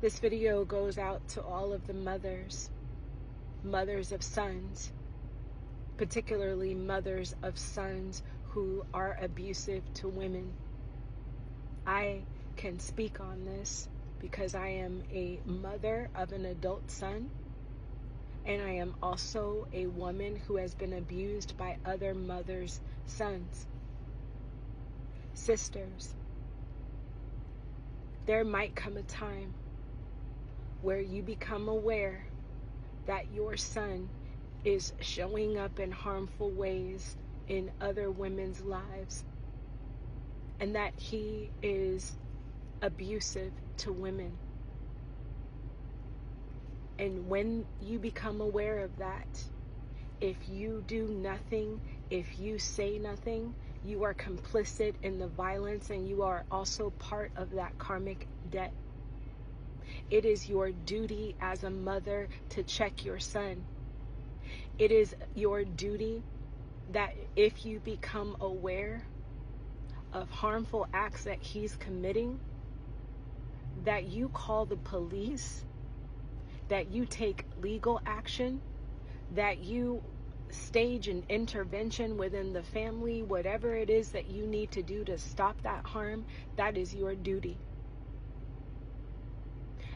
This video goes out to all of the mothers of sons, particularly mothers of sons who are abusive to women. I can speak on this because I am a mother of an adult son, and I am also a woman who has been abused by other mothers' sons. Sisters, there might come a time where you become aware that your son is showing up in harmful ways in other women's lives, and that he is abusive to women. And when you become aware of that, if you do nothing, if you say nothing, you are complicit in the violence, and you are also part of that karmic debt. It is your duty as a mother to check your son. It is your duty that if you become aware of harmful acts that he's committing, that you call the police, that you take legal action, that you stage an intervention within the family, whatever it is that you need to do to stop that harm. That is your duty.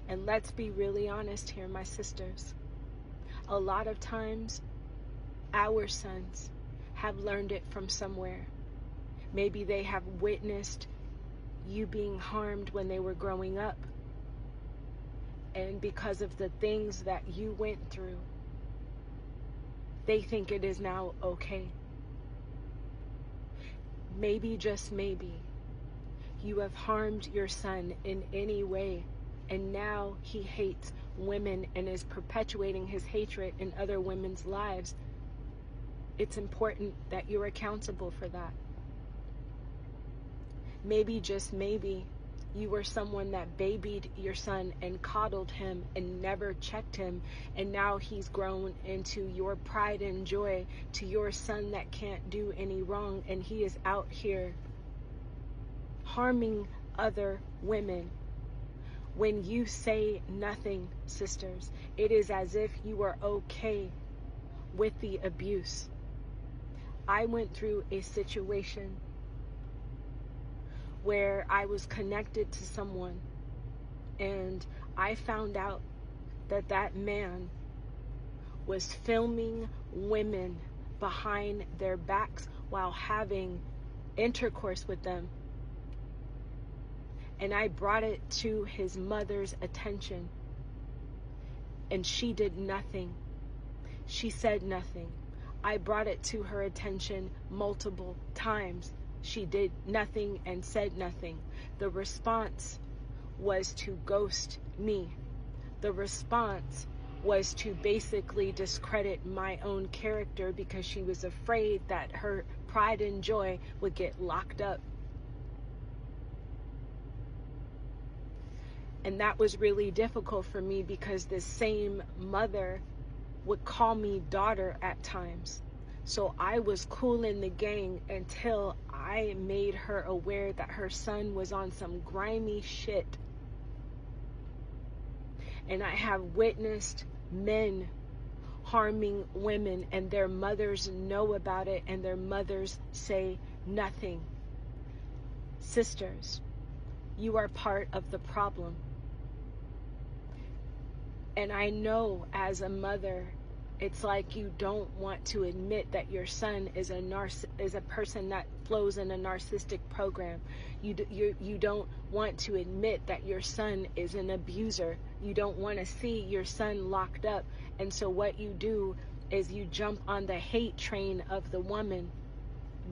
And let's be really honest here, my sisters. A lot of times, our sons have learned it from somewhere. Maybe they have witnessed you being harmed when they were growing up. And because of the things that you went through, they think it is now okay. Maybe, just maybe, you have harmed your son in any way, and now he hates women and is perpetuating his hatred in other women's lives. It's important that you're accountable for that. Maybe, just maybe, you were someone that babied your son and coddled him and never checked him, and now he's grown into your pride and joy to your son that can't do any wrong, and he is out here harming other women. When you say nothing, sisters, it is as if you are okay with the abuse. I went through a situation where I was connected to someone, and I found out that that man was filming women behind their backs while having intercourse with them. And I brought it to his mother's attention, and she did nothing. She said nothing. I brought it to her attention multiple times. She did nothing and said nothing. The response was to ghost me. The response was to basically discredit my own character because she was afraid that her pride and joy would get locked up. And that was really difficult for me because this same mother would call me daughter at times. So I was cool in the gang until I made her aware that her son was on some grimy shit. And I have witnessed men harming women, and their mothers know about it, and their mothers say nothing. Sisters, you are part of the problem. And I know as a mother, it's like you don't want to admit that your son is a person that flows in a narcissistic program. You don't want to admit that your son is an abuser. You don't want to see your son locked up. And so what you do is you jump on the hate train of the woman,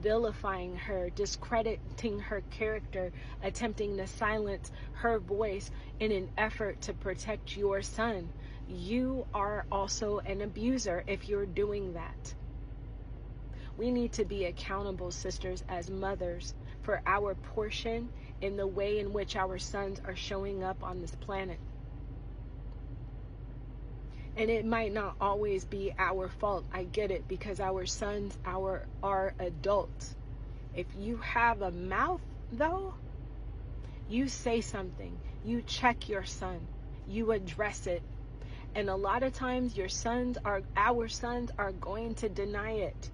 vilifying her, discrediting her character, attempting to silence her voice in an effort to protect your son. You are also an abuser if you're doing that. We need to be accountable, sisters, as mothers, for our portion in the way in which our sons are showing up on this planet. And it might not always be our fault. I get it, because our sons are adults. If you have a mouth, though, you say something. You check your son. you address it. And a lot of times our sons are going to deny it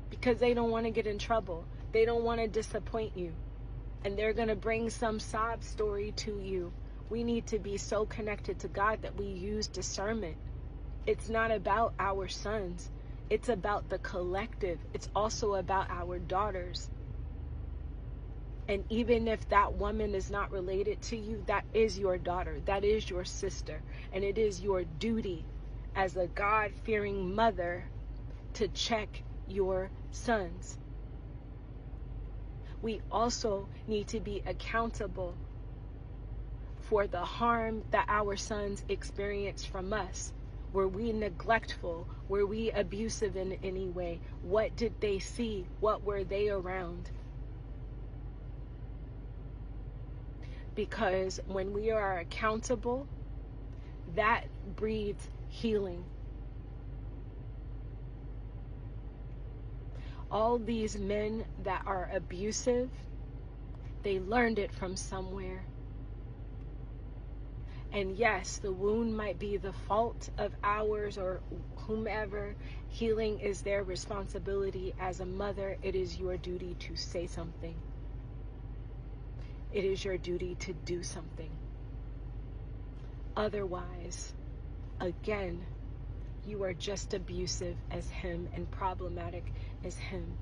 because they don't want to get in trouble. They don't want to disappoint you. And they're going to bring some sob story to you. We need to be so connected to God that we use discernment. It's not about our sons. It's about the collective. It's also about our daughters. And even if that woman is not related to you, that is your daughter. That is your sister. And it is your duty as a God-fearing mother to check your sons. We also need to be accountable for the harm that our sons experience from us. Were we neglectful? Were we abusive in any way? What did they see? What were they around? Because when we are accountable, that breeds healing. All these men that are abusive, they learned it from somewhere. And yes, the wound might be the fault of ours or whomever. Healing is their responsibility. As a mother, it is your duty to say something. It is your duty to do something. Otherwise, again, you are just abusive as him and problematic as him.